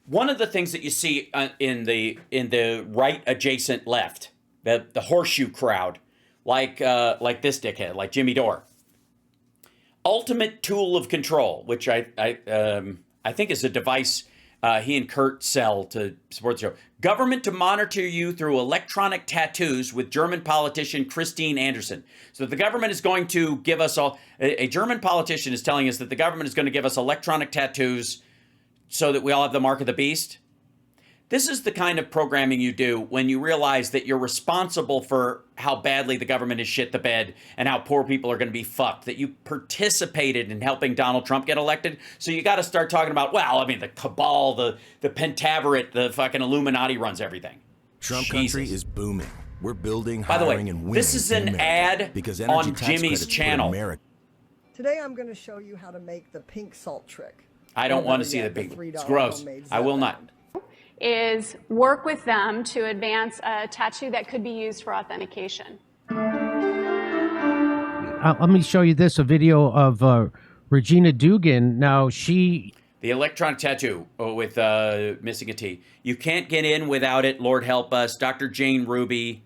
One of the things that you see in the right adjacent left, the horseshoe crowd, like this dickhead, like Jimmy Dore, ultimate tool of control, which I think is a device he and Kurt sell to support the show. Government to monitor you through electronic tattoos with German politician Christine Anderson. So the government is going to give us all. A German politician is telling us that the government is going to give us electronic tattoos so that we all have the mark of the beast. This is the kind of programming you do when you realize that you're responsible for how badly the government has shit the bed and how poor people are going to be fucked, that you participated in helping Donald Trump get elected. So you got to start talking about, well, I mean, the cabal, the pentaveret, the fucking Illuminati runs everything. Trump country is booming. We're building, by the way, hiring, and winning. This is an ad on Jimmy's channel. Today I'm going to show you how to make the pink salt trick. I don't want to see the pink. It's gross. I will not. Is work with them to advance a tattoo that could be used for authentication. Let me show you this, a video of Regina Dugan. Now, the electronic tattoo with missing a T. You can't get in without it, Lord help us. Dr. Jane Ruby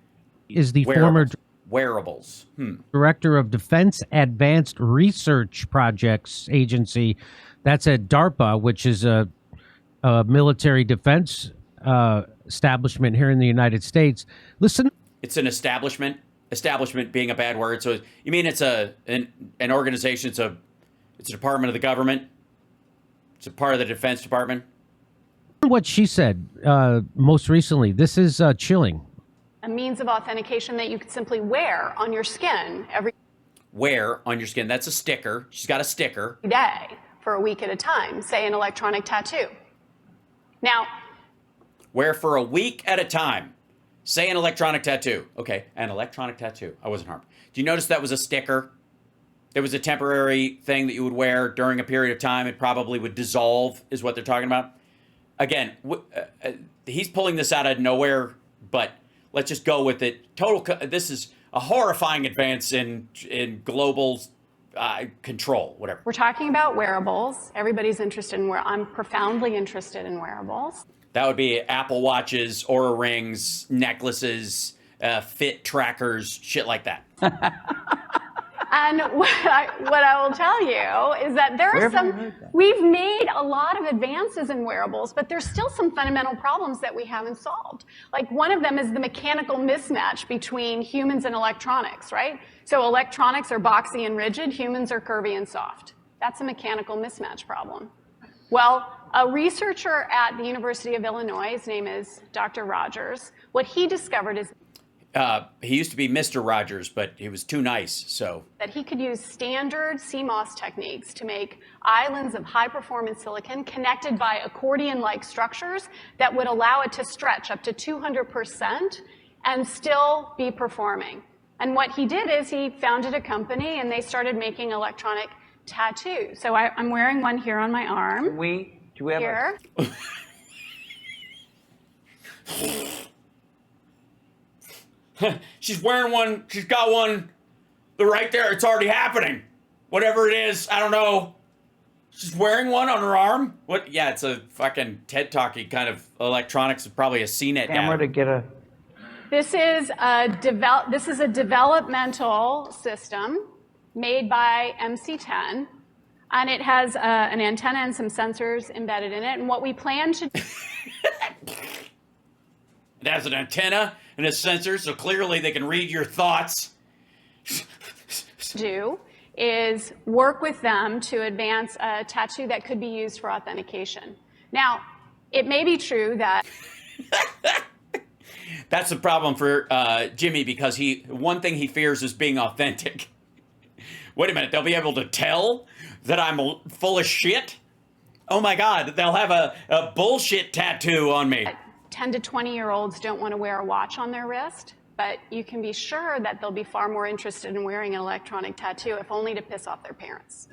is the former wearables. Director of Defense Advanced Research Projects Agency. That's at DARPA, which is a military defense establishment here in the United States. Listen. It's an establishment. Establishment being a bad word. So you mean it's an organization? It's a department of the government. It's a part of the Defense Department. What she said most recently. This is chilling. A means of authentication that you could simply wear on your skin wear on your skin. That's a sticker. She's got a sticker. Every day for a week at a time. Say an electronic tattoo. Now, wear for a week at a time. Say an electronic tattoo. Okay, an electronic tattoo. I wasn't harmed. Do you notice that was a sticker? It was a temporary thing that you would wear during a period of time. It probably would dissolve, is what they're talking about. Again, he's pulling this out of nowhere, but let's just go with it. This is a horrifying advance in global control, whatever. We're talking about wearables. Everybody's interested in I'm profoundly interested in wearables. That would be Apple Watches, Oura Rings, necklaces, fit trackers, shit like that. And what I will tell you is that we've made a lot of advances in wearables, but there's still some fundamental problems that we haven't solved. Like one of them is the mechanical mismatch between humans and electronics, right? So electronics are boxy and rigid, humans are curvy and soft. That's a mechanical mismatch problem. Well, a researcher at the University of Illinois, his name is Dr. Rogers, what he discovered is he used to be Mr. Rogers, but he was too nice, so. That he could use standard CMOS techniques to make islands of high-performance silicon connected by accordion-like structures that would allow it to stretch up to 200% and still be performing. And what he did is he founded a company, and they started making electronic tattoos. So I'm wearing one here on my arm. Do we have here? She's wearing one. She's got one. Right there. It's already happening. Whatever it is, I don't know. She's wearing one on her arm. What? Yeah, it's a fucking TED Talky kind of electronics. Probably a CNET camera to get a. This is a developmental system made by MC10, and it has an antenna and some sensors embedded in it. And what we plan to do. It has an antenna and a sensor, so clearly they can read your thoughts. Do is work with them to advance a tattoo that could be used for authentication. Now, it may be true that that's the problem for Jimmy, because one thing he fears is being authentic. Wait a minute, they'll be able to tell that I'm full of shit? Oh my God, they'll have a bullshit tattoo on me. 10 to 20-year-olds don't want to wear a watch on their wrist, but you can be sure that they'll be far more interested in wearing an electronic tattoo, if only to piss off their parents.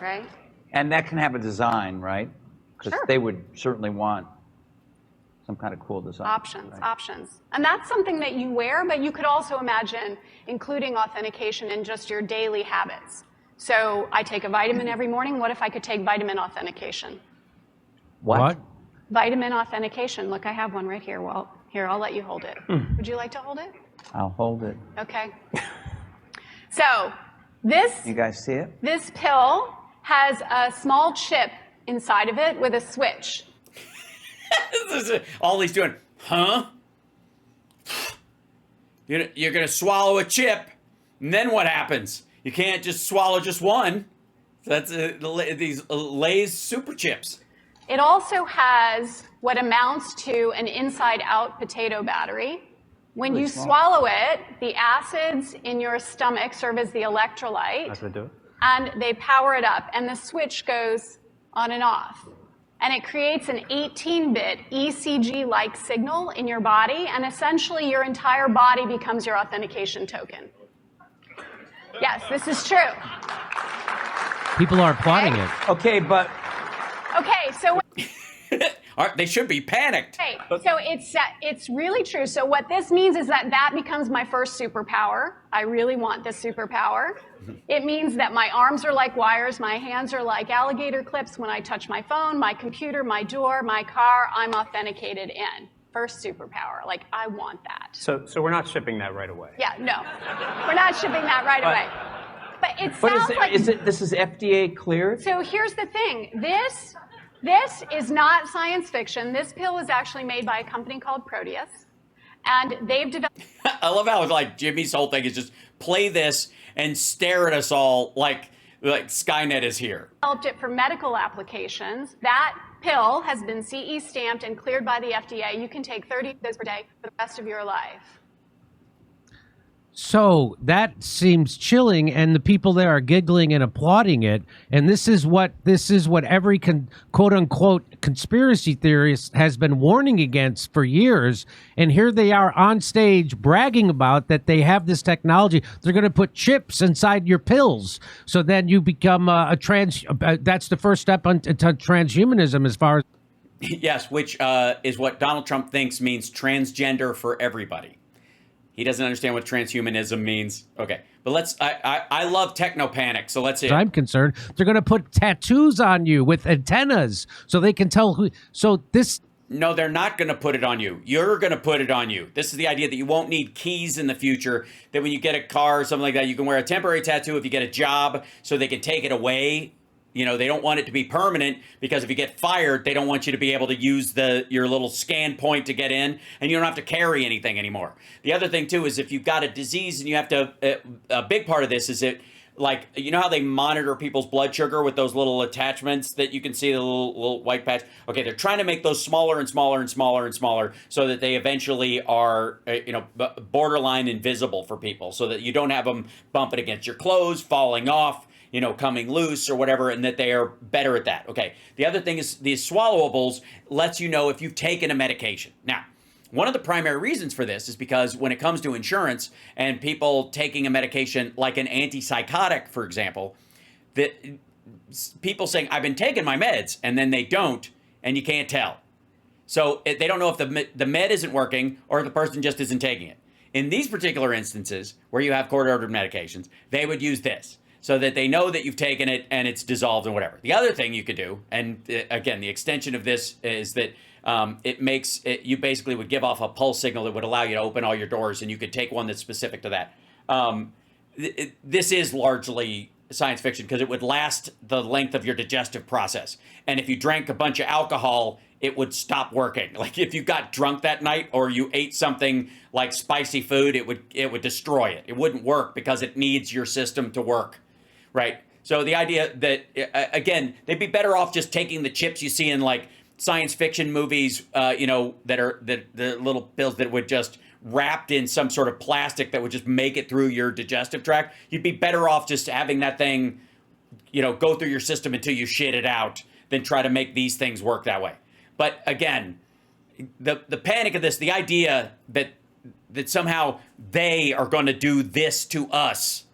Right? And that can have a design, right? Because Sure. they would certainly want some kind of cool design. Options. And that's something that you wear, but you could also imagine including authentication in just your daily habits. So I take a vitamin every morning. What if I could take vitamin authentication? What? Vitamin authentication. Look, I have one right here. Well, here, I'll let you hold it. Would you like to hold it? I'll hold it. Okay. So this, You guys see it? this pill has a small chip inside of it with a switch. All he's doing, huh? You're going to swallow a chip, and then what happens? You can't just swallow just one. That's these Lay's super chips. It also has what amounts to an inside-out potato battery. When you swallow it, the acids in your stomach serve as the electrolyte. That's what I do. And they power it up, and the switch goes on and off. And it creates an 18-bit ECG-like signal in your body, and essentially your entire body becomes your authentication token. Yes, this is true. People are applauding it. Okay, but Okay, so They should be panicked. okay, so it's really true. So what this means is that becomes my first superpower. I really want this superpower. It means that my arms are like wires, my hands are like alligator clips. When I touch my phone, my computer, my door, my car, I'm authenticated in. First superpower. Like, I want that. So we're not shipping that right away. Yeah, no. We're not shipping that right away. But it sounds like... this is FDA cleared? So here's the thing. This is not science fiction. This pill was actually made by a company called Proteus. And they've developed... I love how like Jimmy's whole thing is just play this and stare at us all like Skynet is here. Developed it for medical applications. That pill has been CE stamped and cleared by the FDA. You can take 30 of those per day for the rest of your life. So that seems chilling, and the people there are giggling and applauding it. And this is what every quote unquote conspiracy theorist has been warning against for years. And here they are on stage bragging about that they have this technology. They're going to put chips inside your pills, so then you become that's the first step into transhumanism, as far as. Yes, which is what Donald Trump thinks means transgender for everybody. He doesn't understand what transhumanism means. Okay, but I love techno panic, so let's see. I'm concerned they're going to put tattoos on you with antennas so they can tell who. So this. No, they're not going to put it on you. You're going to put it on you. This is the idea that you won't need keys in the future, that when you get a car or something like that, you can wear a temporary tattoo if you get a job so they can take it away. You know, they don't want it to be permanent because if you get fired, they don't want you to be able to use your little scan point to get in, and you don't have to carry anything anymore. The other thing, too, is if you've got a disease and you have to, a big part of this is that, like, you know how they monitor people's blood sugar with those little attachments that you can see, the little white patch? Okay, they're trying to make those smaller and smaller and smaller and smaller so that they eventually are, borderline invisible for people, so that you don't have them bumping against your clothes, falling off, coming loose or whatever, and that they are better at that. Okay. The other thing is these Swallowables lets you know if you've taken a medication. Now, one of the primary reasons for this is because when it comes to insurance and people taking a medication like an antipsychotic, for example, that people saying, I've been taking my meds, and then they don't, and you can't tell. So they don't know if the med isn't working or if the person just isn't taking it. In these particular instances where you have court-ordered medications, they would use this, so that they know that you've taken it and it's dissolved and whatever. The other thing you could do, and again, the extension of this is that you basically would give off a pulse signal that would allow you to open all your doors, and you could take one that's specific to that. This is largely science fiction because it would last the length of your digestive process. And if you drank a bunch of alcohol, it would stop working. Like if you got drunk that night or you ate something like spicy food, it would destroy it. It wouldn't work because it needs your system to work. Right. So the idea that, again, they'd be better off just taking the chips you see in like science fiction movies, that are the little pills that would just wrapped in some sort of plastic that would just make it through your digestive tract. You'd be better off just having that thing, go through your system until you shit it out than try to make these things work that way. But again, the panic of this, the idea that somehow they are going to do this to us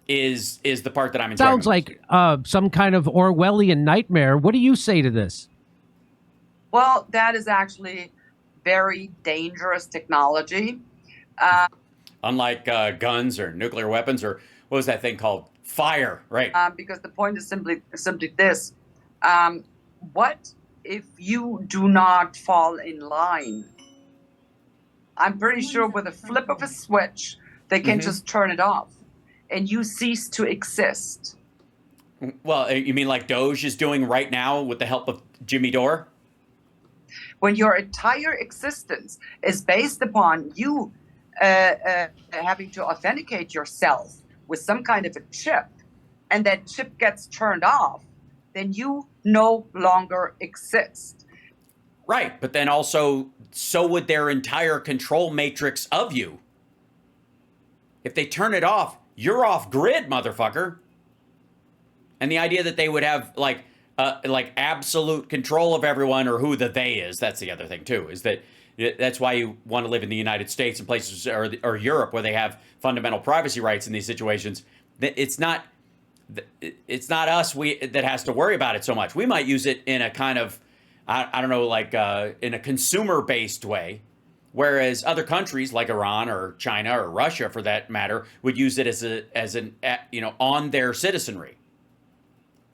is the part that I'm enjoying. Sounds like some kind of Orwellian nightmare. What do you say to this? Well, that is actually very dangerous technology. Unlike guns or nuclear weapons, or what was that thing called? Fire, right? Because the point is simply this. What if you do not fall in line. I'm pretty sure with a flip of a switch, they can just turn it off and you cease to exist. Well, you mean like Doge is doing right now with the help of Jimmy Dore? When your entire existence is based upon you having to authenticate yourself with some kind of a chip, and that chip gets turned off, then you no longer exist. Right, but then also, so would their entire control matrix of you. If they turn it off, you're off grid, motherfucker. And the idea that they would have like absolute control of everyone, or who the they is, that's the other thing too, is that that's why you want to live in the United States and places or Europe where they have fundamental privacy rights in these situations. It's not us that has to worry about it so much. We might use it in a kind of, I don't know, like in a consumer-based way, whereas other countries like Iran or China or Russia, for that matter, would use it as an on their citizenry.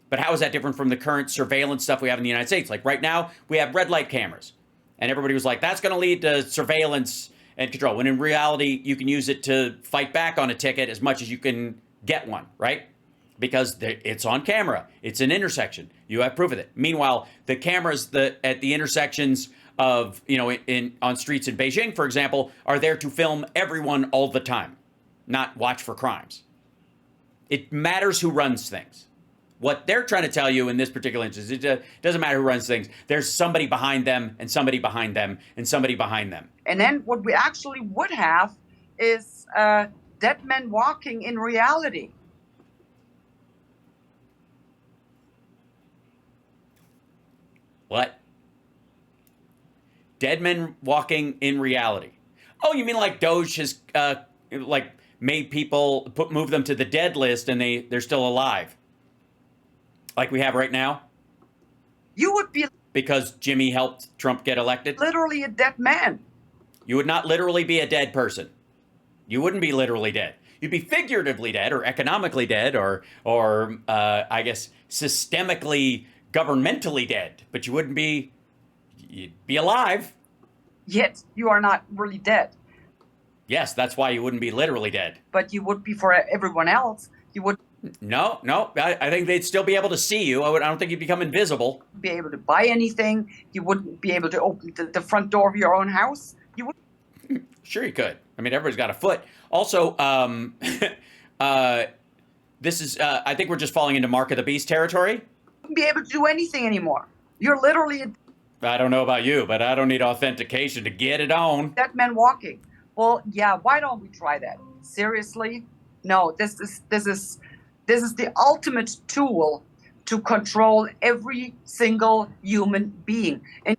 But how is that different from the current surveillance stuff we have in the United States? Like right now, we have red light cameras, and everybody was like, "That's going to lead to surveillance and control." When in reality, you can use it to fight back on a ticket as much as you can get one, right? Because it's on camera. It's an intersection. You have proof of it. Meanwhile, the cameras at the intersections of, on streets in Beijing, for example, are there to film everyone all the time, not watch for crimes. It matters who runs things. What they're trying to tell you in this particular instance, it doesn't matter who runs things. There's somebody behind them, and somebody behind them, and somebody behind them. And then what we actually would have is dead men walking in reality. What? Dead men walking in reality. Oh, you mean like Doge has made people move them to the dead list and they're still alive? Like we have right now? You would be... Because Jimmy helped Trump get elected? Literally a dead man. You would not literally be a dead person. You wouldn't be literally dead. You'd be figuratively dead, or economically dead, or I guess systemically, governmentally dead. But you wouldn't be... You'd be alive. Yet you are not really dead. Yes, that's why you wouldn't be literally dead. But you would be for everyone else. You would... No. I think they'd still be able to see you. I don't think you'd become invisible. Be able to buy anything. You wouldn't be able to open the front door of your own house. You would. Sure you could. I mean, everybody's got a foot. Also, this is, I think we're just falling into Mark of the Beast territory. You wouldn't be able to do anything anymore. You're literally... I don't know about you, but I don't need authentication to get it on. Dead man walking. Well, yeah, why don't we try that? Seriously? No, this is the ultimate tool to control every single human being. And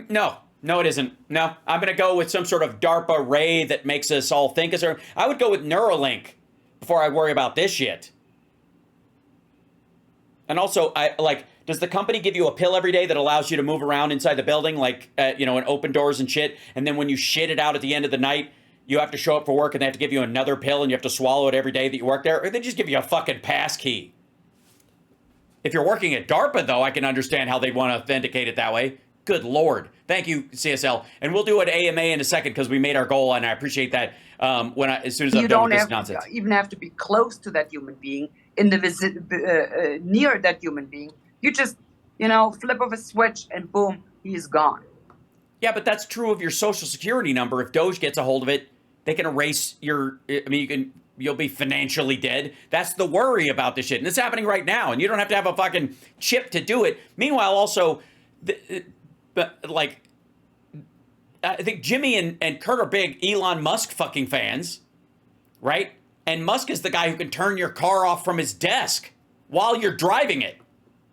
no, it isn't. No, I'm going to go with some sort of DARPA ray that makes us all think. I would go with Neuralink before I worry about this shit. And also, does the company give you a pill every day that allows you to move around inside the building, and open doors and shit? And then when you shit it out at the end of the night, you have to show up for work and they have to give you another pill and you have to swallow it every day that you work there? Or they just give you a fucking pass key? If you're working at DARPA, though, I can understand how they'd want to authenticate it that way. Good Lord. Thank you, CSL. And we'll do an AMA in a second because we made our goal, and I appreciate that as soon as I'm done with this nonsense. You don't even have to be close to that human being, near that human being. You just, flip of a switch and boom, he's gone. Yeah, but that's true of your social security number. If Doge gets a hold of it, they can erase you'll be financially dead. That's the worry about this shit. And it's happening right now. And you don't have to have a fucking chip to do it. Meanwhile, also, I think Jimmy and Kurt are big Elon Musk fucking fans, right? And Musk is the guy who can turn your car off from his desk while you're driving it.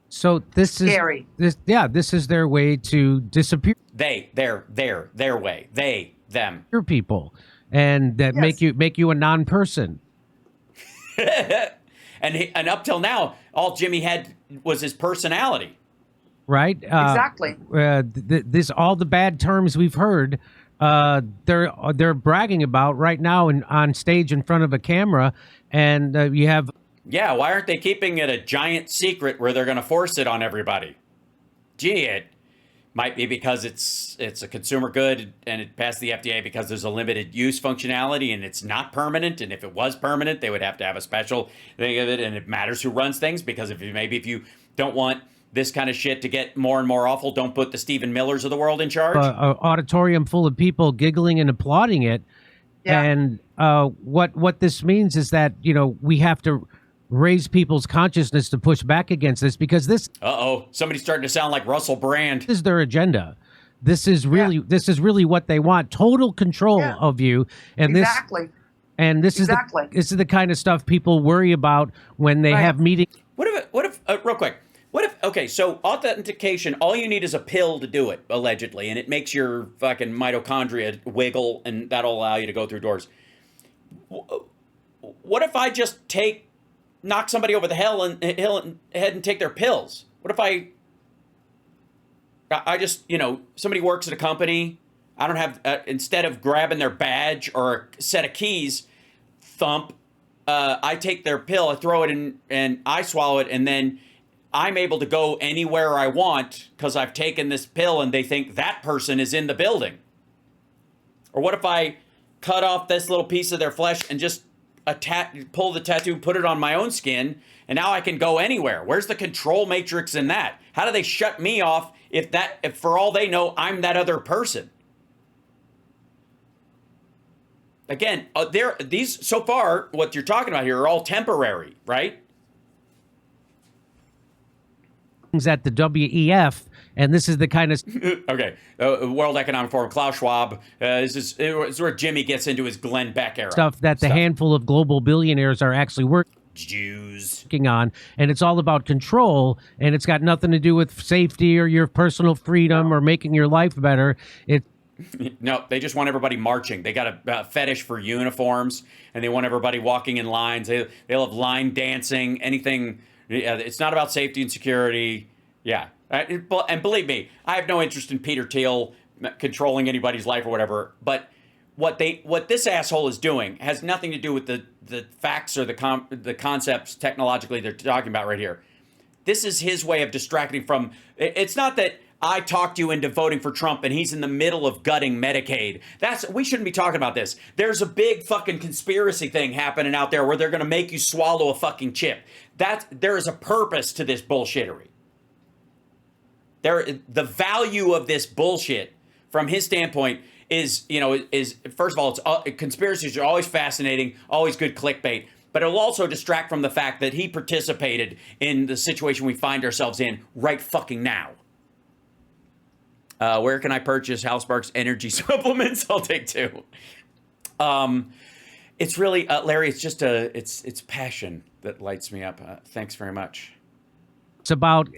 So this is scary. This is their way to disappear. Their way. They, them. Your people. And that make you a non-person. and up till now, all Jimmy had was his personality. Right? Exactly. This all the bad terms we've heard, they're bragging about right now on stage in front of a camera, and you have. Yeah, why aren't they keeping it a giant secret where they're going to force it on everybody? Gee, Might be because it's a consumer good and it passed the FDA because there's a limited use functionality and it's not permanent. And if it was permanent, they would have to have a special thing of it. And it matters who runs things, because if you don't want this kind of shit to get more and more awful, don't put the Stephen Millers of the world in charge. An auditorium full of people giggling and applauding it. Yeah. And what this means is that, we have to raise people's consciousness to push back against this, because this somebody's starting to sound like Russell Brand. Is their agenda. This is really what they want: total control of you. And exactly. This is the kind of stuff people worry about when they have meetings. What if real quick, so authentication, all you need is a pill to do it, allegedly, and it makes your fucking mitochondria wiggle, and that'll allow you to go through doors. What if I just knock somebody over the head and take their pills? What if I just, somebody works at a company, I don't have, instead of grabbing their badge or a set of keys, thump, I take their pill, I throw it in, and I swallow it, and then I'm able to go anywhere I want because I've taken this pill, and they think that person is in the building. Or what if I cut off this little piece of their flesh and just pull the tattoo, put it on my own skin, and now I can go anywhere? Where's the control matrix in that? How do they shut me off if for all they know, I'm that other person? Again, these so far, what you're talking about here are all temporary, right? At the WEF, and this is the kind of okay. World Economic Forum, Klaus Schwab. This is where Jimmy gets into his Glenn Beck era stuff that the handful of global billionaires are actually working on, and it's all about control, and it's got nothing to do with safety or your personal freedom or making your life better. No, they just want everybody marching. They got a fetish for uniforms, and they want everybody walking in lines. They love line dancing, anything. It's not about safety and security. Yeah. And believe me, I have no interest in Peter Thiel controlling anybody's life or whatever. But what this asshole is doing has nothing to do with the facts or the concepts technologically they're talking about right here. This is his way of distracting from. It's not that I talked you into voting for Trump and he's in the middle of gutting Medicaid. We shouldn't be talking about this. There's a big fucking conspiracy thing happening out there where they're going to make you swallow a fucking chip. There is a purpose to this bullshittery. The value of this bullshit from his standpoint is first of all, conspiracies are always fascinating, always good clickbait, but it'll also distract from the fact that he participated in the situation we find ourselves in right fucking now. Where can I purchase Housebark's energy supplements? I'll take 2. It's really, Larry, it's just it's passion that lights me up. Thanks very much. It's about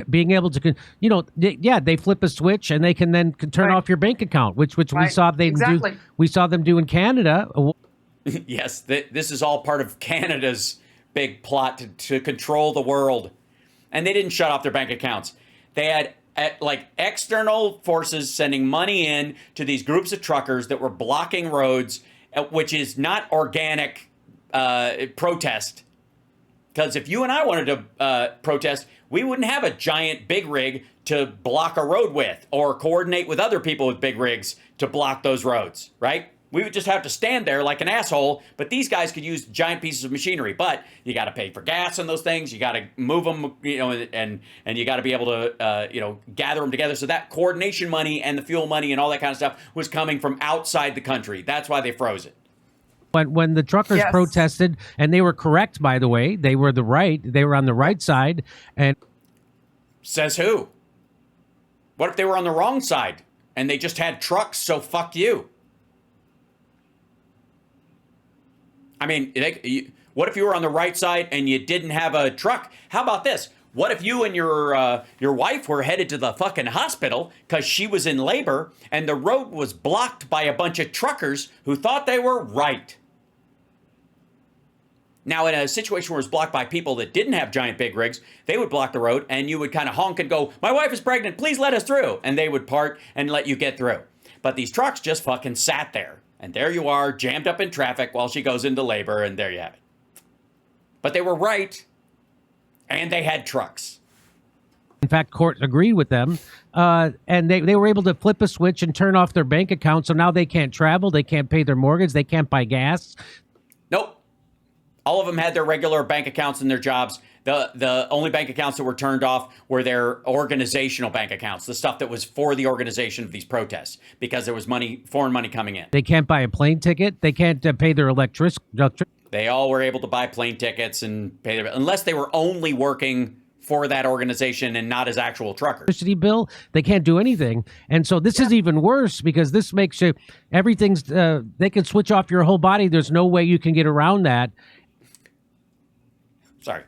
being able to, they flip a switch and they can then turn off your bank account, which we saw do. We saw them do in Canada. Yes, this is all part of Canada's big plot to control the world. And they didn't shut off their bank accounts. They had external forces sending money in to these groups of truckers that were blocking roads, which is not organic protest. Because if you and I wanted to protest, we wouldn't have a giant big rig to block a road with or coordinate with other people with big rigs to block those roads, right? We would just have to stand there like an asshole, but these guys could use giant pieces of machinery. But you got to pay for gas on those things. You got to move them, and you got to be able to, gather them together. So that coordination money and the fuel money and all that kind of stuff was coming from outside the country. That's why they froze it. When the truckers protested, and they were correct, by the way, they were on the right side. And says who? What if they were on the wrong side and they just had trucks? So fuck you. I mean, what if you were on the right side and you didn't have a truck? How about this? What if you and your wife were headed to the fucking hospital because she was in labor and the road was blocked by a bunch of truckers who thought they were right? Now, in a situation where it's blocked by people that didn't have giant big rigs, they would block the road and you would kind of honk and go, "My wife is pregnant, please let us through." And they would part and let you get through. But these trucks just fucking sat there. And there you are, jammed up in traffic while she goes into labor, and there you have it. But they were right, and they had trucks. In fact, court agreed with them, and they were able to flip a switch and turn off their bank account. So now they can't travel, they can't pay their mortgage, they can't buy gas. Nope. All of them had their regular bank accounts and their jobs. The only bank accounts that were turned off were their organizational bank accounts, the stuff that was for the organization of these protests, because there was money, foreign money coming in. They can't buy a plane ticket. They can't pay their electricity. They all were able to buy plane tickets and pay their, unless they were only working for that organization and not as actual truckers. Bill, they can't do anything. And so this is even worse, because this makes you, everything's, they can switch off your whole body. There's no way you can get around that. Sorry.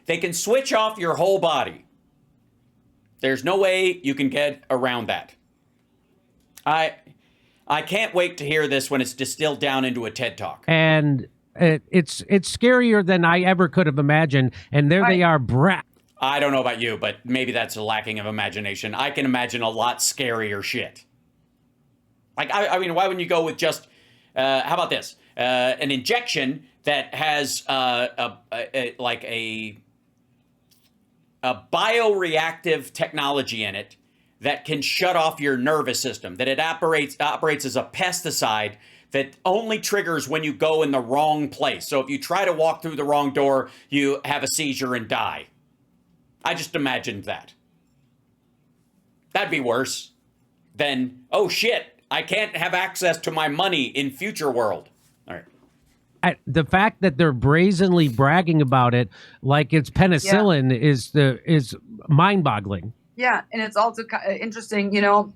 They can switch off your whole body. There's no way you can get around that. I can't wait to hear this when it's distilled down into a TED Talk. And it's scarier than I ever could have imagined. And there they are, I don't know about you, but maybe that's a lacking of imagination. I can imagine a lot scarier shit. Like, I mean, why wouldn't you go with just, how about this? An injection that has a bioreactive technology in it that can shut off your nervous system, that it operates as a pesticide that only triggers when you go in the wrong place. So if you try to walk through the wrong door, you have a seizure and die. I just imagined that. That'd be worse than, oh shit, I can't have access to my money in future world. All right. The fact that they're brazenly bragging about it like it's penicillin is mind-boggling. Yeah, and it's also interesting, you know,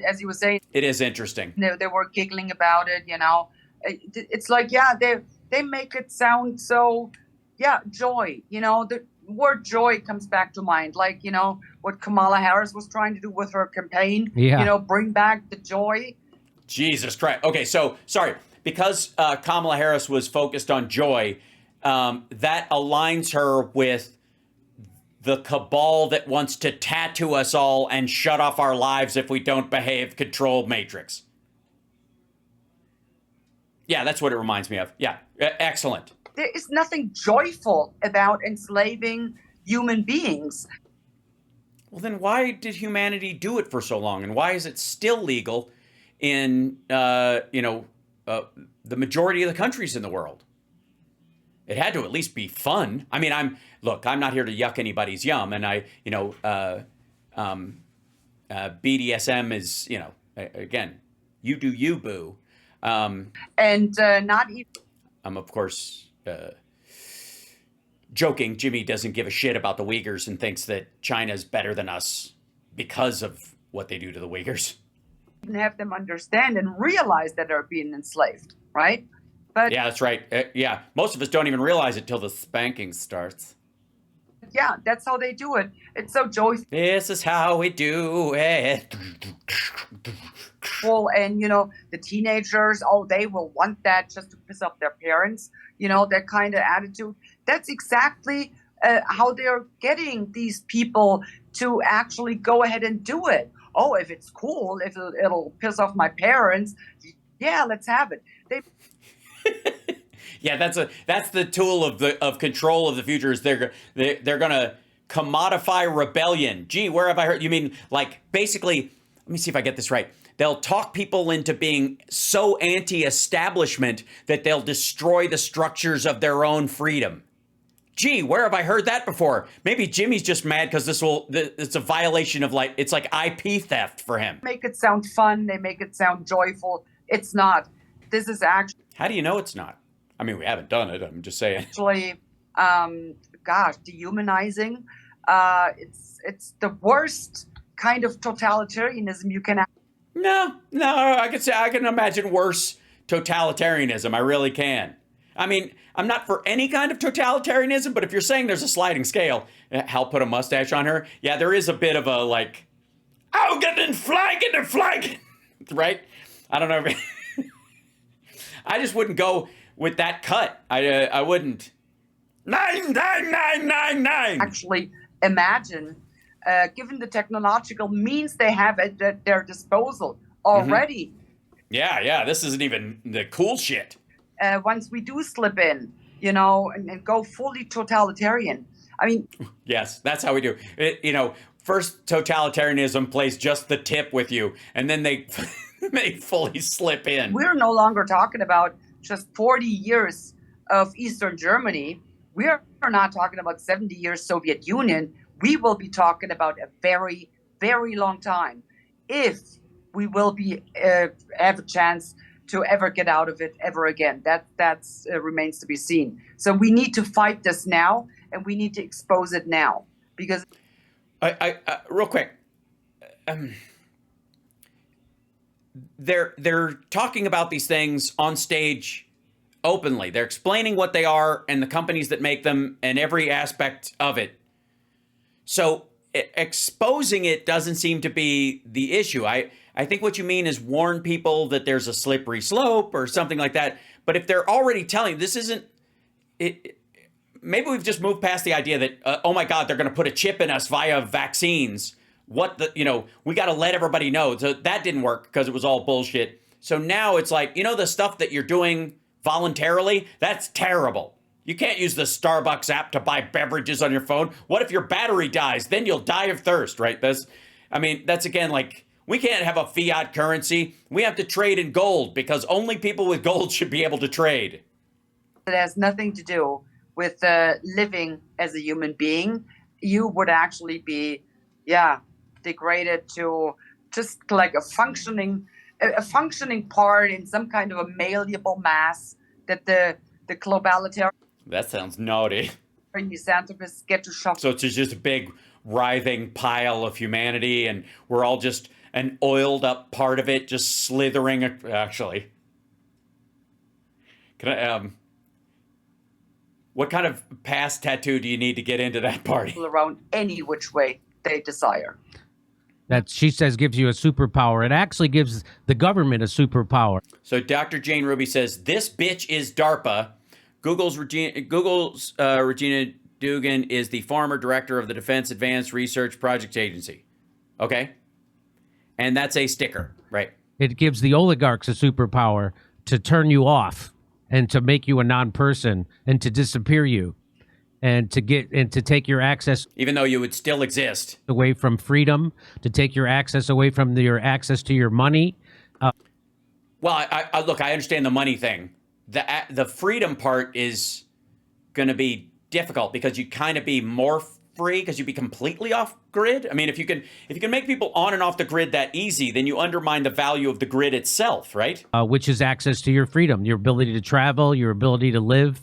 as you were saying. It is interesting. They were giggling about it, you know. It's like, yeah, they make it sound so, yeah, joy, you know. The word joy comes back to mind, like, you know, what Kamala Harris was trying to do with her campaign. Yeah. You know, bring back the joy. Jesus Christ. Okay, so, sorry. Because Kamala Harris was focused on joy, that aligns her with the cabal that wants to tattoo us all and shut off our lives if we don't behave, control matrix. Yeah, that's what it reminds me of. Yeah, excellent. There is nothing joyful about enslaving human beings. Well, then why did humanity do it for so long? And why is it still legal in, the majority of the countries in the world? It had to at least be fun. I mean, I'm not here to yuck anybody's yum. And BDSM is, again, you do you, boo. Not even. I'm, of course, joking. Jimmy doesn't give a shit about the Uyghurs and thinks that China's better than us because of what they do to the Uyghurs. Have them understand and realize that they're being enslaved, right? But yeah, that's right. Yeah, most of us don't even realize it till the spanking starts. Yeah, that's how they do it. It's so joyful. This is how we do it. And, the teenagers, they will want that just to piss off their parents, that kind of attitude. That's exactly how they're getting these people to actually go ahead and do it. Oh, if it's cool, if it'll piss off my parents, yeah, let's have it. Yeah, that's the tool of control of the future. Is they're gonna commodify rebellion. Gee, where have I heard? You mean like basically? Let me see if I get this right. They'll talk people into being so anti-establishment that they'll destroy the structures of their own freedom. Gee, where have I heard that before? Maybe Jimmy's just mad because it's a violation of it's like IP theft for him. Make it sound fun. They make it sound joyful. It's not. This is actually. How do you know it's not? I mean, we haven't done it. I'm just saying. Actually, dehumanizing. It's the worst kind of totalitarianism you can. No, I can imagine worse totalitarianism. I really can. I mean, I'm not for any kind of totalitarianism, but if you're saying there's a sliding scale, Hal put a mustache on her. Yeah, there is a bit of a get in flank, right? I don't know. I just wouldn't go with that cut. I wouldn't. 99999. Actually, imagine, given the technological means they have at their disposal already. Mm-hmm. Yeah. This isn't even the cool shit. Once we do slip in, and go fully totalitarian. I mean. Yes, that's how we do it. first totalitarianism plays just the tip with you, and then they they fully slip in. We're no longer talking about just 40 years of Eastern Germany. We're not talking about 70 years Soviet Union. We will be talking about a very, very long time if we will be have a chance to ever get out of it ever again. That remains to be seen. So we need to fight this now, and we need to expose it now, because I real quick. They're talking about these things on stage openly. They're explaining what they are and the companies that make them and every aspect of it. So exposing it doesn't seem to be the issue. I think what you mean is warn people that there's a slippery slope or something like that. But if they're already telling, this isn't it. Maybe we've just moved past the idea that, oh my God, they're going to put a chip in us via vaccines. We got to let everybody know. So that didn't work because it was all bullshit. So now it's like, the stuff that you're doing voluntarily, that's terrible. You can't use the Starbucks app to buy beverages on your phone. What if your battery dies? Then you'll die of thirst, right? That's again, like, we can't have a fiat currency. We have to trade in gold because only people with gold should be able to trade. it has nothing to do with living as a human being. You would actually be, degraded to just like a functioning part in some kind of a malleable mass that the globalitarian. That sounds naughty. Misanthropists get to shove. So it's just a big writhing pile of humanity, and we're all just an oiled up part of it, just slithering. Actually, can I? What kind of past tattoo do you need to get into that party? Around any which way they desire. That, she says, gives you a superpower. It actually gives the government a superpower. So Dr. Jane Ruby says, this bitch is DARPA. Google's Regina Dugan is the former director of the Defense Advanced Research Projects Agency. Okay. And that's a sticker, right? It gives the oligarchs a superpower to turn you off and to make you a non-person and to disappear you and to take your access, even though you would still exist, away from freedom, to take your access away from your access to your money. Well, I look, I understand the money thing. The freedom part is going to be difficult because you kind of be more free because you'd be completely off grid. I mean, if you can make people on and off the grid that easy, then you undermine the value of the grid itself, right? Which is access to your freedom, your ability to travel, your ability to live.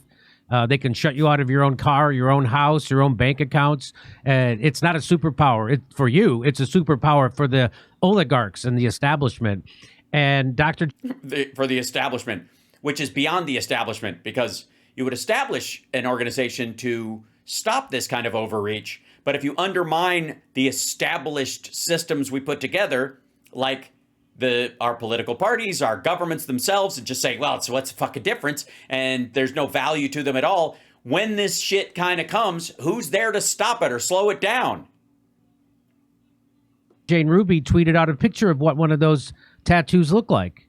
They can shut you out of your own car, your own house, your own bank accounts. And it's not a superpower for you. It's a superpower for the oligarchs and the establishment. And for the establishment, which is beyond the establishment, because you would establish an organization to stop this kind of overreach. But if you undermine the established systems we put together, like our political parties, our governments themselves, and just say, well, so what's the fucking difference? And there's no value to them at all. When this shit kind of comes, who's there to stop it or slow it down? Jane Ruby tweeted out a picture of what one of those tattoos look like.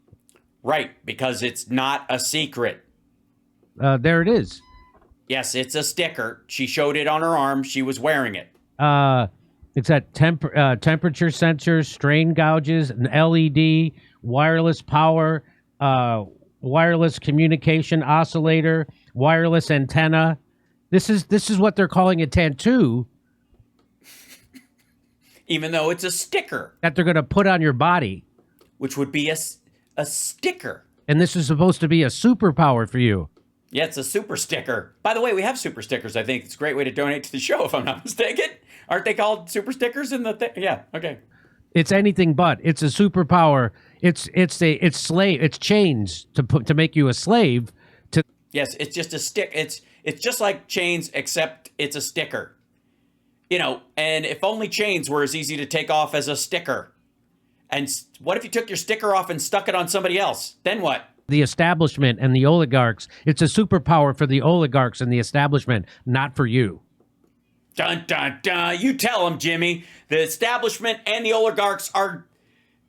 Right, because it's not a secret. There it is. Yes, it's a sticker. She showed it on her arm. She was wearing it. It's at temperature sensors, strain gauges, an LED, wireless power, wireless communication oscillator, wireless antenna. This is what they're calling a tattoo. Even though it's a sticker. That they're going to put on your body. Which would be a sticker. And this is supposed to be a superpower for you. Yeah, it's a super sticker. By the way, we have super stickers. I think it's a great way to donate to the show, if I'm not mistaken. Aren't they called super stickers in the thing? Yeah, okay. It's anything but. It's a superpower. It's slave. It's chains to make you a slave. Yes, it's just a stick. It's just like chains, except it's a sticker. And if only chains were as easy to take off as a sticker. And what if you took your sticker off and stuck it on somebody else? Then what? The establishment and the oligarchs. It's a superpower for the oligarchs and the establishment, not for you. Dun, dun, dun. You tell them, Jimmy. The establishment and the oligarchs are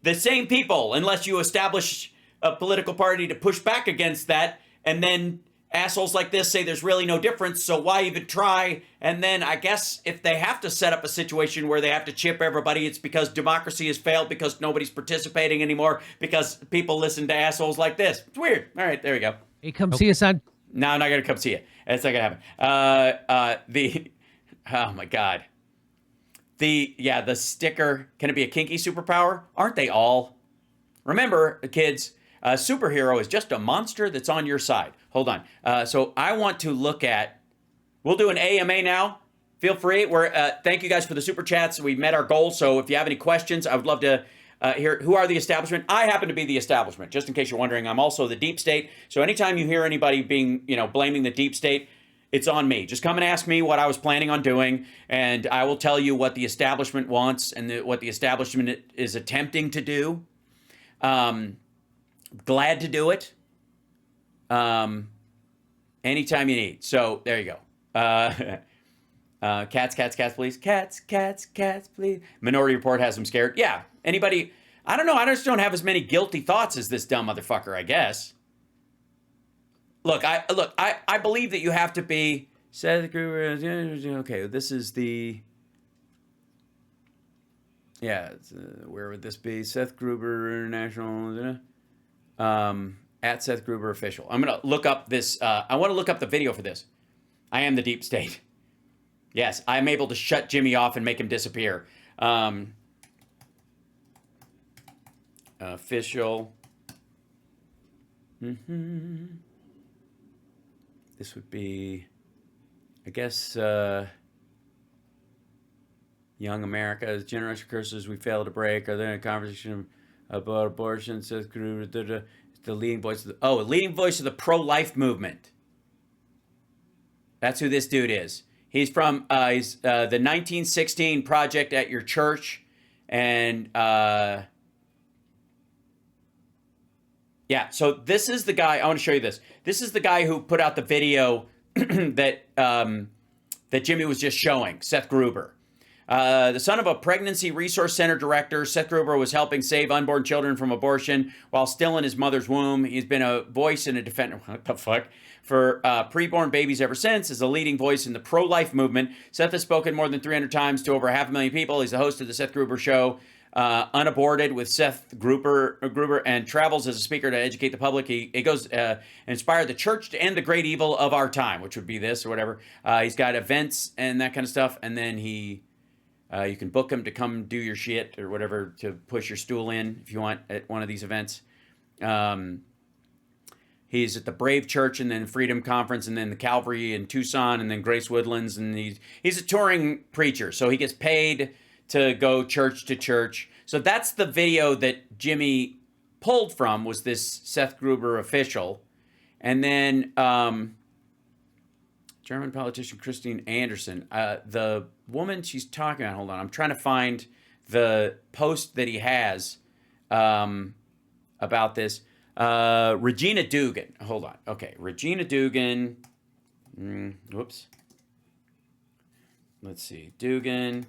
the same people, unless you establish a political party to push back against that and then assholes like this say there's really no difference, so why even try? And then I guess if they have to set up a situation where they have to chip everybody, it's because democracy has failed, because nobody's participating anymore, because people listen to assholes like this. It's weird. All right, there we go. Hey, come see us on. No, I'm not going to come see you. That's not going to happen. Oh my God. The sticker, can it be a kinky superpower? Aren't they all? Remember, kids, a superhero is just a monster that's on your side. Hold on. So I want to look at, we'll do an AMA now. Feel free. Thank you guys for the super chats. We met our goal. So if you have any questions, I would love to hear, who are the establishment? I happen to be the establishment, just in case you're wondering. I'm also the deep state. So anytime you hear anybody being, blaming the deep state, it's on me. Just come and ask me what I was planning on doing, and I will tell you what the establishment wants and what the establishment is attempting to do. Glad to do it. Anytime you need. So there you go. Cats, please. Cats, please. Minority Report has them scared. Yeah. Anybody? I don't know. I just don't have as many guilty thoughts as this dumb motherfucker, I guess. Look, I believe that you have to be Seth Gruber. Okay, this is the. Yeah, where would this be? Seth Gruber International. At Seth Gruber Official. I'm gonna look up this. I want to look up the video for this. I am the deep state. Yes, I'm able to shut Jimmy off and make him disappear. Official. This would be, I guess, Young America, generation curses we fail to break. Are there a conversation about abortion? Says the leading voice of leading voice of the pro-life movement. That's who this dude is. He's from the 1916 Project at your church, and yeah. So this is the guy. I want to show you this. This is the guy who put out the video that that Jimmy was just showing. Seth Gruber. The son of a pregnancy resource center director, Seth Gruber was helping save unborn children from abortion while still in his mother's womb. He's been a voice and a defender. What the fuck? For preborn babies ever since, is a leading voice in the pro-life movement. Seth has spoken more than 300 times to over 500,000 people. He's the host of the Seth Gruber Show, Unaborted with Seth Gruber, and travels as a speaker to educate the public. He goes inspired the church to end the great evil of our time, which would be this or whatever. He's got events and that kind of stuff, and then he. You can book him to come do your shit or whatever, to push your stool in if you want at one of these events. He's at the Brave Church and then Freedom Conference and then the Calvary in Tucson and then Grace Woodlands. And he's a touring preacher, so he gets paid to go church to church. So that's the video that Jimmy pulled from, was this Seth Gruber Official. And then German politician Christine Anderson. The woman she's talking about, hold on, I'm trying to find the post that he has about this. Regina Dugan. Hold on. Okay, Regina Dugan. Whoops. Let's see. Dugan,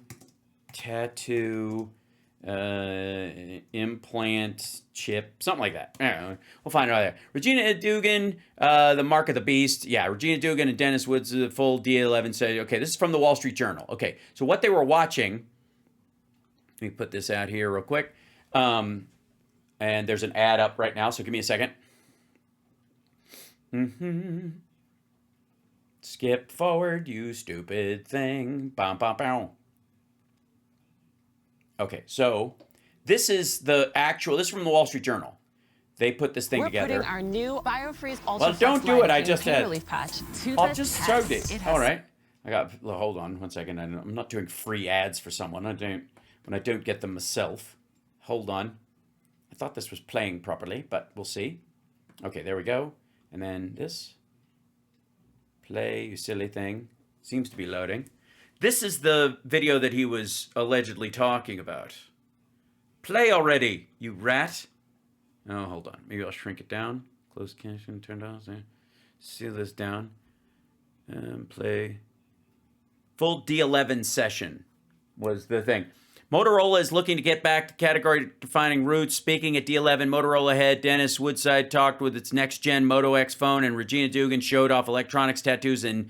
tattoo, implant, chip, something like that. I don't know. We'll find it out there. Regina Dugan, the Mark of the Beast. Yeah, Regina Dugan and Dennis Woods, the full DA11 said, okay, this is from the Wall Street Journal. Okay, so what they were watching, let me put this out here real quick. And there's an ad up right now, so give me a second. Skip forward, you stupid thing. Bum, bum, bum. Okay, so this is the actual, this is from the Wall Street Journal. They put this thing together. We're putting our new BioFreeze Ultra. Well, don't do it. I just pain had. relief patch to I'll the just test. show it. It has- All right. Hold on 1 second. I'm not doing free ads for someone. When I don't get them myself. Hold on. I thought this was playing properly, but we'll see. Okay, there we go. And then this. Play, you silly thing. Seems to be loading. This is the video that he was allegedly talking about. Play already, you rat. Oh, hold on. Maybe I'll shrink it down. Close caption turned on. Seal this down. Play. Full D11 session was the thing. Motorola is looking to get back to category-defining roots. Speaking at D11, Motorola head Dennis Woodside talked with its next-gen Moto X phone, and Regina Dugan showed off electronics tattoos and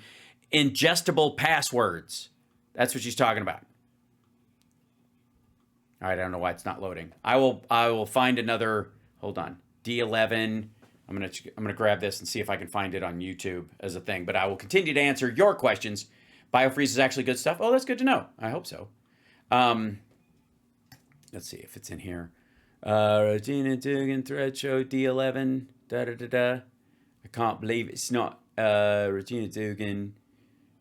ingestible passwords. That's what she's talking about. All right, I don't know why it's not loading. I will find another. Hold on, D11. I'm gonna grab this and see if I can find it on YouTube as a thing. But I will continue to answer your questions. Biofreeze is actually good stuff. Oh, that's good to know. I hope so. Let's see if it's in here. Regina Dugan thread show D11. Da da da da. I can't believe it's not Regina Dugan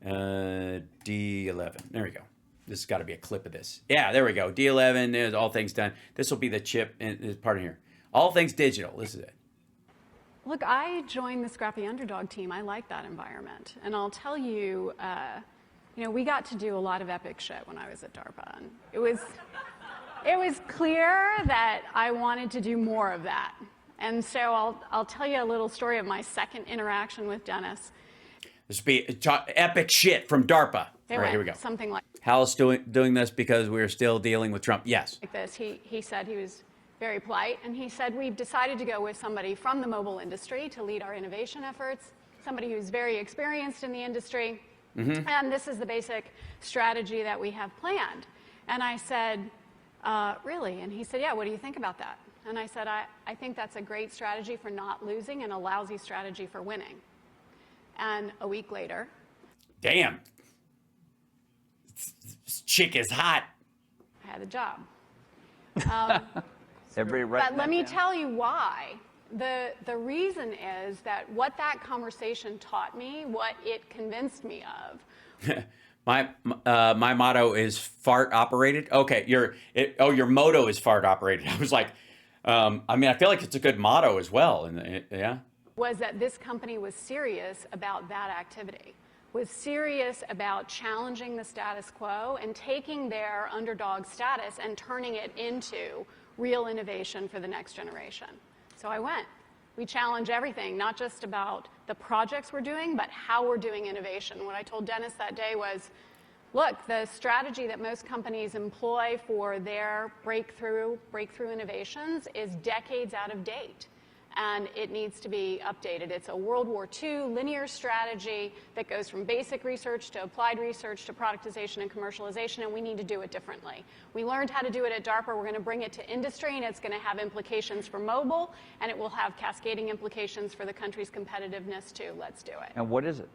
D11. There we go. This has got to be a clip of this. Yeah, there we go. D11, there's all things done. This will be the chip in part of here. All things digital. This is it. Look, I joined the Scrappy Underdog team. I like that environment. And I'll tell you, we got to do a lot of epic shit when I was at DARPA. And it was clear that I wanted to do more of that. And so I'll tell you a little story of my second interaction with Dennis. This will be epic shit from DARPA. All right, here we go. Something like Hal's doing this because we're still dealing with Trump. Yes. Like this. He said, he was very polite, and he said, we've decided to go with somebody from the mobile industry to lead our innovation efforts, somebody who's very experienced in the industry, and this is the basic strategy that we have planned. And I said, really? And he said, yeah, what do you think about that? And I said, I think that's a great strategy for not losing and a lousy strategy for winning. And a week later... Damn. This chick is hot. I had a job. But let me tell you why. The reason is that what that conversation taught me, what it convinced me of. My motto is fart operated. Okay, your motto is fart operated. I was like, I feel like it's a good motto as well. Yeah. Was that this company was serious about that activity, was serious about challenging the status quo and taking their underdog status and turning it into real innovation for the next generation. So I went. We challenge everything, not just about the projects we're doing, but how we're doing innovation. What I told Dennis that day was, look, the strategy that most companies employ for their breakthrough innovations is decades out of date. And it needs to be updated. It's a World War II linear strategy that goes from basic research to applied research to productization and commercialization, and we need to do it differently. We learned how to do it at DARPA. We're going to bring it to industry, and it's going to have implications for mobile, and it will have cascading implications for the country's competitiveness, too. Let's do it. And what is it?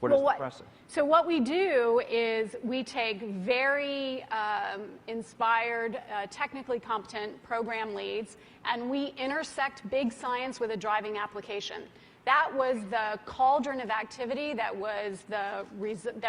What is the process? So what we do is we take very inspired, technically competent program leads, and we intersect big science with a driving application. That was the cauldron of activity that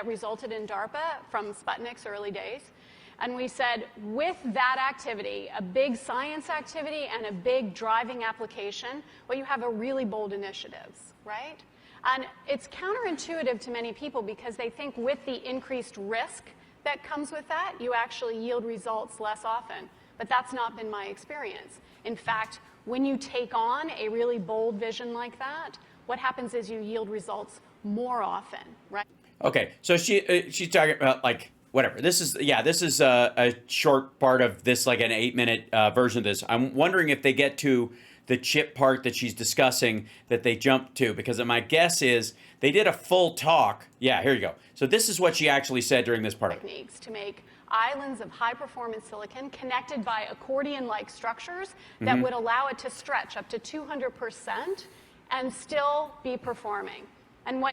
resulted in DARPA from Sputnik's early days. And we said, with that activity, a big science activity and a big driving application, well, you have a really bold initiatives, right? And it's counterintuitive to many people because they think with the increased risk that comes with that, you actually yield results less often. But that's not been my experience. In fact, when you take on a really bold vision like that, what happens is you yield results more often, right? Okay, so she's talking about like whatever. This is a short part of this, like an 8-minute version of this. I'm wondering if they get to the chip part that she's discussing that they jumped to, because my guess is they did a full talk. Yeah, here you go. So this is what she actually said during this part. Techniques to make islands of high-performance silicon connected by accordion-like structures that would allow it to stretch up to 200% and still be performing. And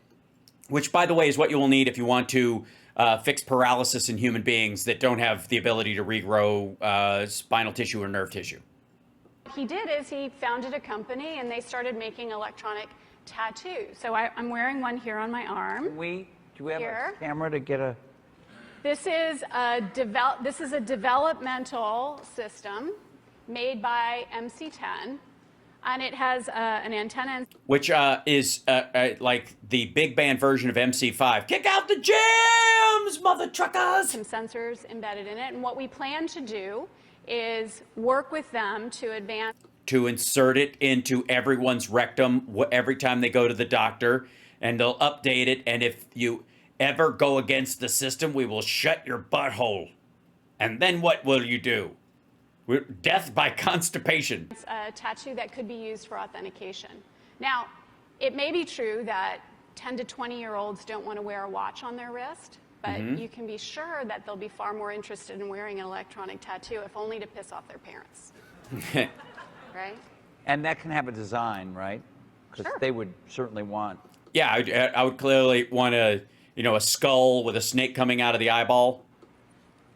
which, by the way, is what you will need if you want to fix paralysis in human beings that don't have the ability to regrow spinal tissue or nerve tissue. What he did is he founded a company, and they started making electronic tattoos. So I'm wearing one here on my arm. Do we have a camera to get a... This is a developmental system made by MC10, and it has an antenna. Which is like the big band version of MC5. Kick out the jams, mother truckers! Some sensors embedded in it, and what we plan to do is work with them to advance. To insert it into everyone's rectum every time they go to the doctor, and they'll update it, and if you ever go against the system, we will shut your butthole. And then what will you do? Death by constipation. It's a tattoo that could be used for authentication. Now, it may be true that 10 to 20-year-olds don't want to wear a watch on their wrist, but you can be sure that they'll be far more interested in wearing an electronic tattoo, if only to piss off their parents. Right? And that can have a design, right? Because Sure. they would certainly want. Yeah, I would clearly want a skull with a snake coming out of the eyeball.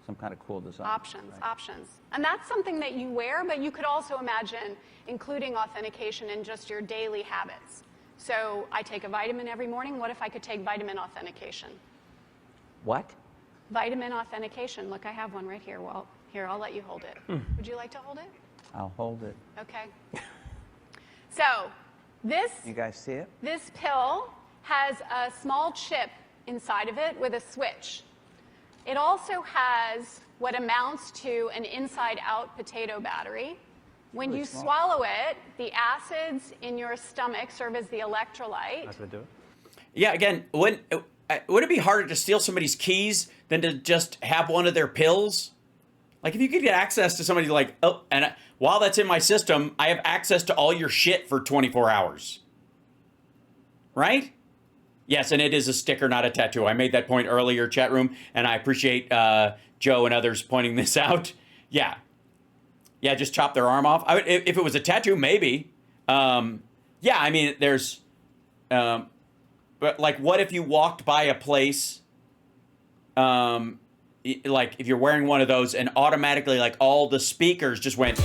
Some kind of cool design. Options, right? options. And that's something that you wear, but you could also imagine including authentication in just your daily habits. So I take a vitamin every morning. What if I could take vitamin authentication? What? Vitamin authentication. Look, I have one right here. Well, here, I'll let you hold it. Would you like to hold it? I'll hold it. Okay. So You guys see it? this pill has a small chip inside of it with a switch. It also has what amounts to an inside-out potato battery. When you swallow it, the acids in your stomach serve as the electrolyte. That's what do it. Yeah, again, would it be harder to steal somebody's keys than to just have one of their pills? Like, if you could get access to somebody like, while that's in my system, I have access to all your shit for 24 hours. Right? Yes, and it is a sticker, not a tattoo. I made that point earlier, chat room, and I appreciate Joe and others pointing this out. Yeah. Yeah, just chop their arm off. If it was a tattoo, maybe. Yeah, I mean, there's... but, like, what if you walked by a place... like, if you're wearing one of those and automatically, like, all the speakers just went...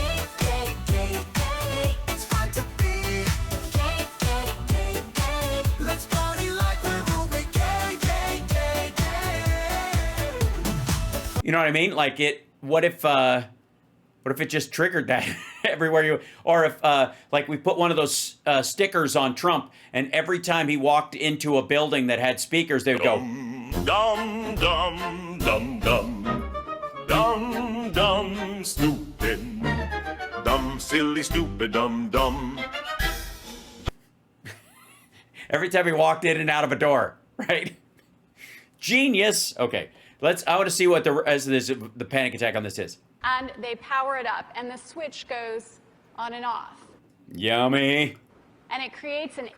You know what I mean? Like, what if it just triggered that everywhere you... Or if, like, we put one of those stickers on Trump, and every time he walked into a building that had speakers, they would go... Dum, dum, dum, dum. Dum, dum, stupid. Dumb, silly, stupid, dumb, dumb. Every time he walked in and out of a door, right? Genius. Okay, I want to see what the panic attack on this is. And they power it up, and the switch goes on and off. Yummy. And it creates an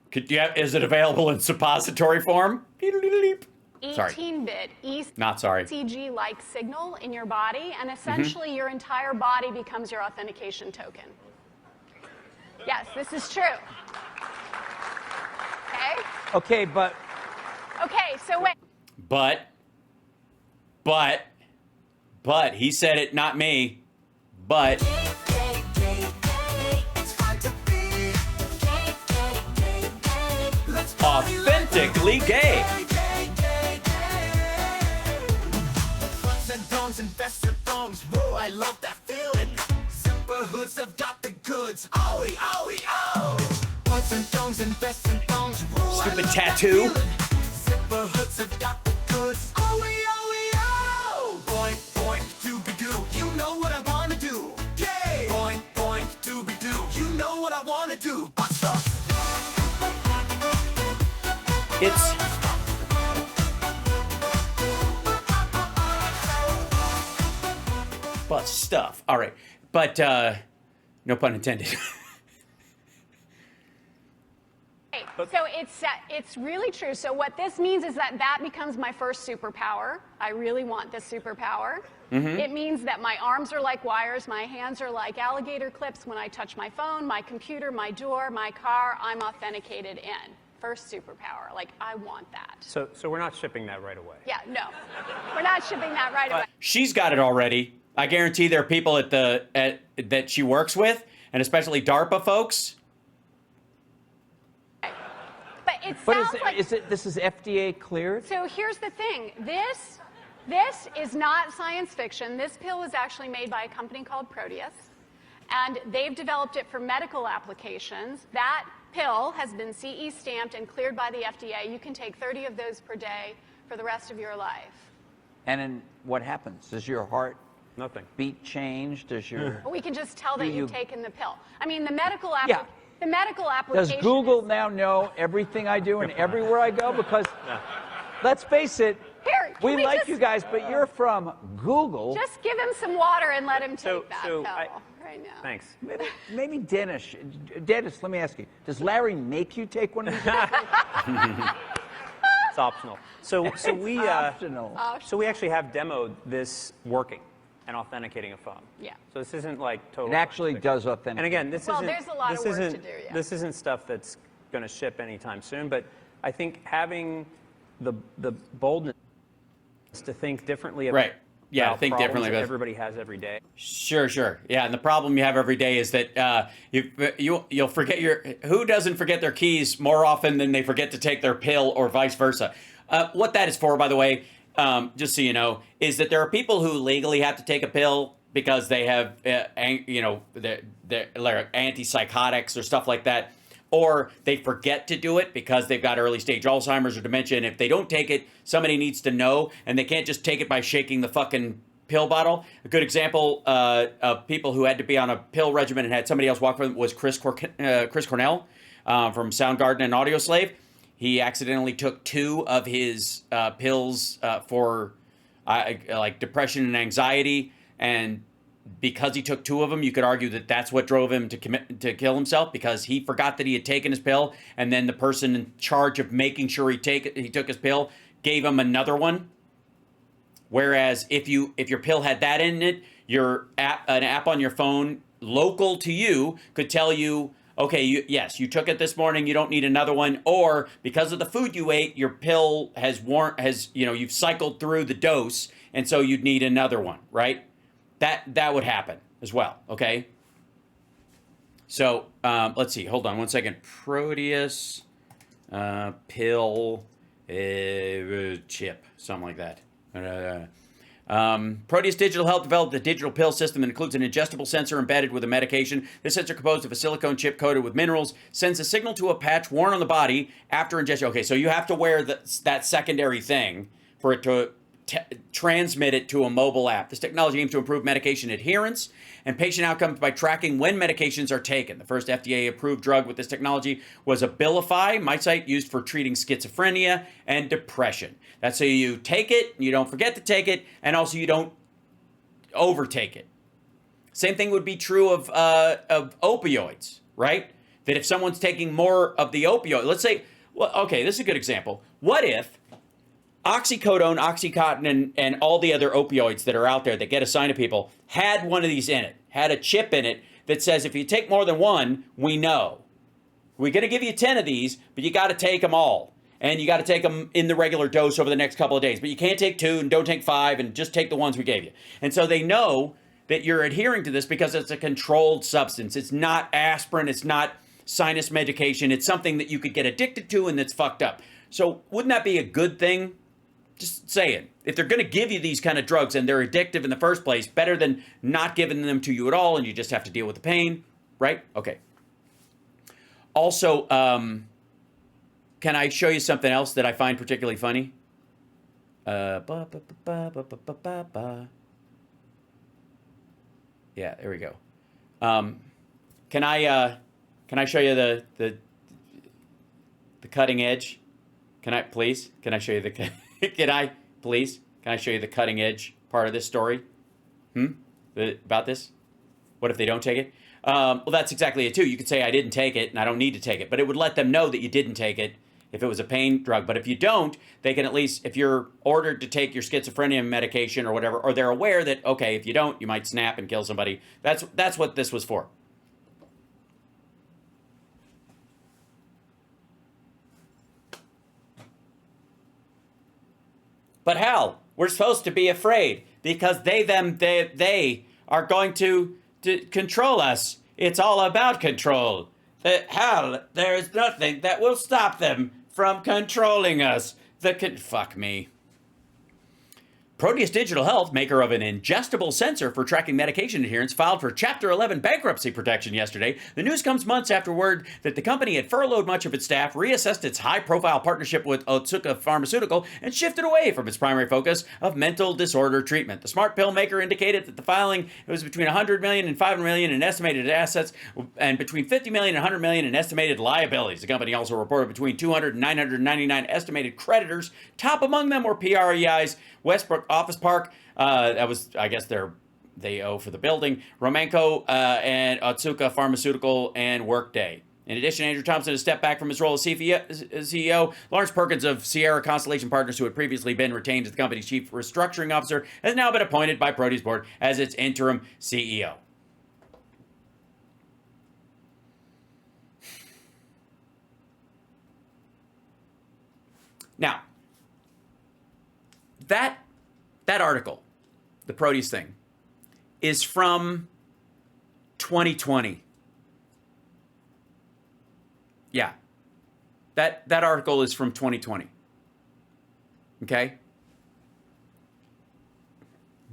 Is it available in suppository form? 18-bit ECG-like signal in your body, and essentially your entire body becomes your authentication token. Yes, this is true. Okay? Okay, but... Okay, so wait. But, he said it, not me. But... Authentically gay. Whoa, I love that feeling. Super hoods have got the goods. Owie, owie, oh. Putts and thongs and vests and thongs. Whoa, stupid tattoo. Super hoods have got the goods. Owie, owie, oh. Boink, boink, doobie-doo. You know what I wanna do. Gay. Boink, boink, doobie-doo. You know what I wanna do. Bust up. It's... But stuff. All right. But, no pun intended. So it's really true. So what this means is that becomes my first superpower. I really want this superpower. It means that my arms are like wires, my hands are like alligator clips. When I touch my phone, my computer, my door, my car, I'm authenticated in. First superpower. Like, I want that. So we're not shipping that right away. Yeah, no. We're not shipping that right away. She's got it already. I guarantee there are people that she works with, and especially DARPA folks. But it sounds like... This is FDA cleared? So here's the thing. This is not science fiction. This pill was actually made by a company called Proteus, and they've developed it for medical applications. That pill has been CE stamped and cleared by the FDA. You can take 30 of those per day for the rest of your life. And then what happens? Does your heart Nothing. beat change? Does your... We can just tell that you've taken the pill. I mean, the medical application... Does Google now know everything I do and everywhere I go? Because, let's face it, We we like just- you guys, but you're from Google. Just give him some water and let him take that pill I- right now. Thanks. Maybe Dennis. Dennis, let me ask you. Does Larry make you take one of these? It's optional. So we Optional. so we actually have demoed this working and authenticating a phone. Yeah. So this isn't like total. It actually science fiction. does authenticate. And again, this Well, isn't. there's a lot of this work to isn't- do, yeah. This isn't stuff that's going to ship anytime soon. But I think having the boldness to think differently about Right. Yeah, about think problems differently that about- everybody has every day. Sure. Yeah, and the problem you have every day is that you'll forget who doesn't forget their keys more often than they forget to take their pill, or vice versa. What that is for, by the way, just so you know, is that there are people who legally have to take a pill because they have, they're antipsychotics or stuff like that, or they forget to do it because they've got early stage Alzheimer's or dementia, and if they don't take it, somebody needs to know, and they can't just take it by shaking the fucking pill bottle. A good example of people who had to be on a pill regimen and had somebody else walk for them was Chris Cornell from Soundgarden and Audioslave. He accidentally took 2 of his pills for like depression and anxiety, and because he took 2 of them, you could argue that that's what drove him to kill himself, because he forgot that he had taken his pill, and then the person in charge of making sure he took his pill gave him another one. Whereas if your pill had that in it, an app on your phone local to you could tell you, okay, yes, you took it this morning, you don't need another one, or because of the food you ate, your pill you've cycled through the dose, and so you'd need another one, right? That would happen as well, okay? So, let's see, hold on one second. Proteus, pill, chip, something like that. Proteus Digital Health developed a digital pill system that includes an ingestible sensor embedded with a medication. This sensor, composed of a silicone chip coated with minerals, sends a signal to a patch worn on the body after ingestion. Okay, so you have to wear that secondary thing for it to transmit it to a mobile app. This technology aims to improve medication adherence and patient outcomes by tracking when medications are taken. The first FDA-approved drug with this technology was Abilify, MySite, used for treating schizophrenia and depression. That's so you take it, you don't forget to take it, and also you don't overtake it. Same thing would be true of opioids, right? That if someone's taking more of the opioid, let's say, well, okay, this is a good example. What if oxycodone, Oxycontin, and all the other opioids that are out there that get assigned to people had one of these in it, had a chip in it that says if you take more than one, we know. We're going to give you 10 of these, but you got to take them all. And you got to take them in the regular dose over the next couple of days. But you can't take 2 and don't take 5 and just take the ones we gave you. And so they know that you're adhering to this because it's a controlled substance. It's not aspirin. It's not sinus medication. It's something that you could get addicted to and that's fucked up. So wouldn't that be a good thing? Just saying, if they're going to give you these kind of drugs and they're addictive in the first place, better than not giving them to you at all and you just have to deal with the pain, right? Okay. Also, can I show you something else that I find particularly funny? Yeah, there we go. Can I show you the cutting edge? Can I show you the Can I show you the cutting edge part of this story? About this? What if they don't take it? Well, that's exactly it too. You could say I didn't take it and I don't need to take it, but it would let them know that you didn't take it if it was a pain drug. But if you don't, they can at least, if you're ordered to take your schizophrenia medication or whatever, or they're aware that, okay, if you don't, you might snap and kill somebody. That's what this was for. But Hal, we're supposed to be afraid because they are going to control us. It's all about control. Hal, there is nothing that will stop them from controlling us. Fuck me. Proteus Digital Health, maker of an ingestible sensor for tracking medication adherence, filed for Chapter 11 bankruptcy protection yesterday. The news comes months after word that the company had furloughed much of its staff, reassessed its high-profile partnership with Otsuka Pharmaceutical, and shifted away from its primary focus of mental disorder treatment. The smart pill maker indicated that the filing was between $100 million and $500 million in estimated assets and between $50 million and $100 million in estimated liabilities. The company also reported between 200 and 999 estimated creditors. Top among them were PREI's Westbrook Office Park. That was, I guess, they owe for the building. Romanco and Otsuka Pharmaceutical and Workday. In addition, Andrew Thompson has stepped back from his role as CEO. Lawrence Perkins of Sierra Constellation Partners, who had previously been retained as the company's chief restructuring officer, has now been appointed by Proteus board as its interim CEO. Now, that article, the Proteus thing, is from 2020. Yeah. That article is from 2020. Okay?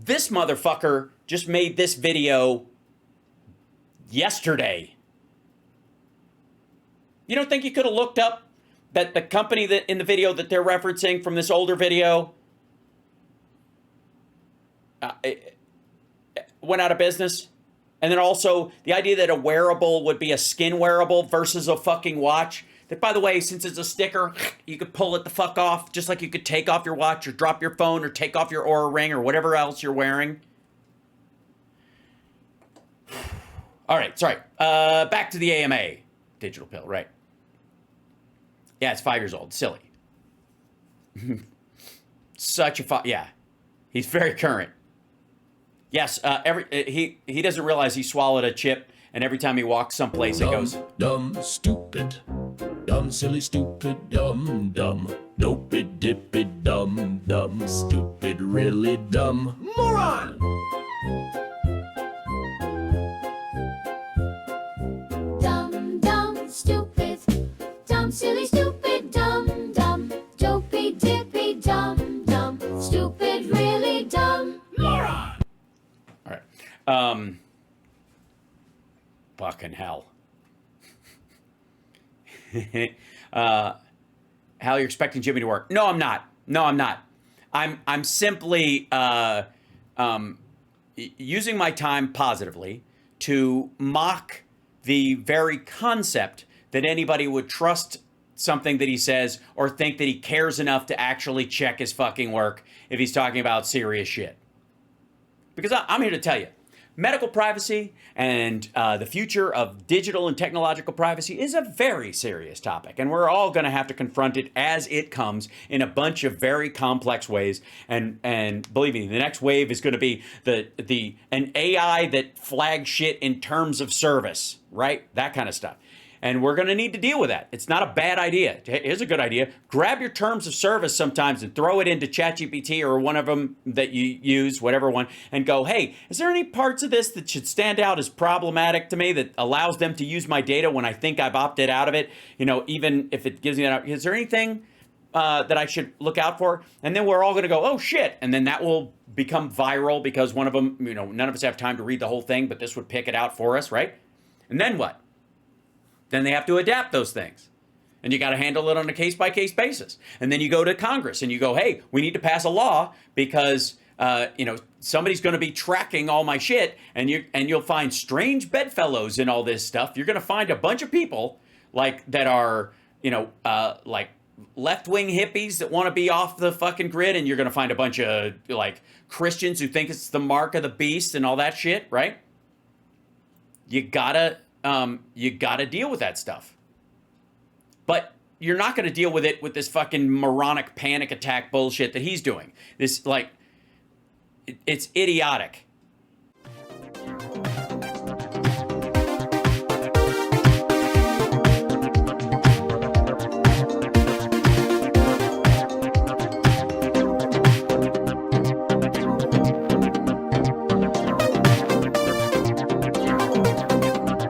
This motherfucker just made this video yesterday. You don't think you could have looked up that the company that in the video that they're referencing from this older video it went out of business? And then also the idea that a wearable would be a skin wearable versus a fucking watch. That, by the way, since it's a sticker, you could pull it the fuck off, just like you could take off your watch or drop your phone or take off your Oura ring or whatever else you're wearing. All right, sorry. Back to the AMA digital pill, right? Yeah, it's 5 years old. Silly. Such a yeah. He's very current. Yes, he doesn't realize he swallowed a chip, and every time he walks someplace, it goes dumb, stupid, dumb, silly, stupid, dumb, dumb, dopey, dippy, dumb, dumb, stupid, really dumb, moron. Dumb, dumb, stupid, dumb, silly, stupid, dumb, dumb, dopey, dippy, dumb, dumb, stupid, really dumb, moron. Fucking hell. Hal, you're expecting Jimmy to work. No, I'm not. I'm simply using my time positively to mock the very concept that anybody would trust something that he says or think that he cares enough to actually check his fucking work if he's talking about serious shit. Because I'm here to tell you, medical privacy and the future of digital and technological privacy is a very serious topic, and we're all going to have to confront it as it comes in a bunch of very complex ways. And believe me, the next wave is going to be an AI that flags shit in terms of service, right? That kind of stuff. And we're going to need to deal with that. It's not a bad idea. Here's a good idea. Grab your terms of service sometimes and throw it into ChatGPT or one of them that you use, whatever one, and go, hey, is there any parts of this that should stand out as problematic to me that allows them to use my data when I think I've opted out of it? You know, even if it gives me that, is there anything that I should look out for? And then we're all going to go, oh, shit. And then that will become viral because one of them, you know, none of us have time to read the whole thing, but this would pick it out for us, right? And then what? Then they have to adapt those things. And you got to handle it on a case-by-case basis. And then you go to Congress and you go, hey, we need to pass a law because, somebody's going to be tracking all my shit. And you'll find strange bedfellows in all this stuff. You're going to find a bunch of people that are, like left-wing hippies that want to be off the fucking grid. And you're going to find a bunch of Christians who think it's the mark of the beast and all that shit, right? You gotta deal with that stuff. But you're not going to deal with it with this fucking moronic panic attack bullshit that he's doing. This, it's idiotic.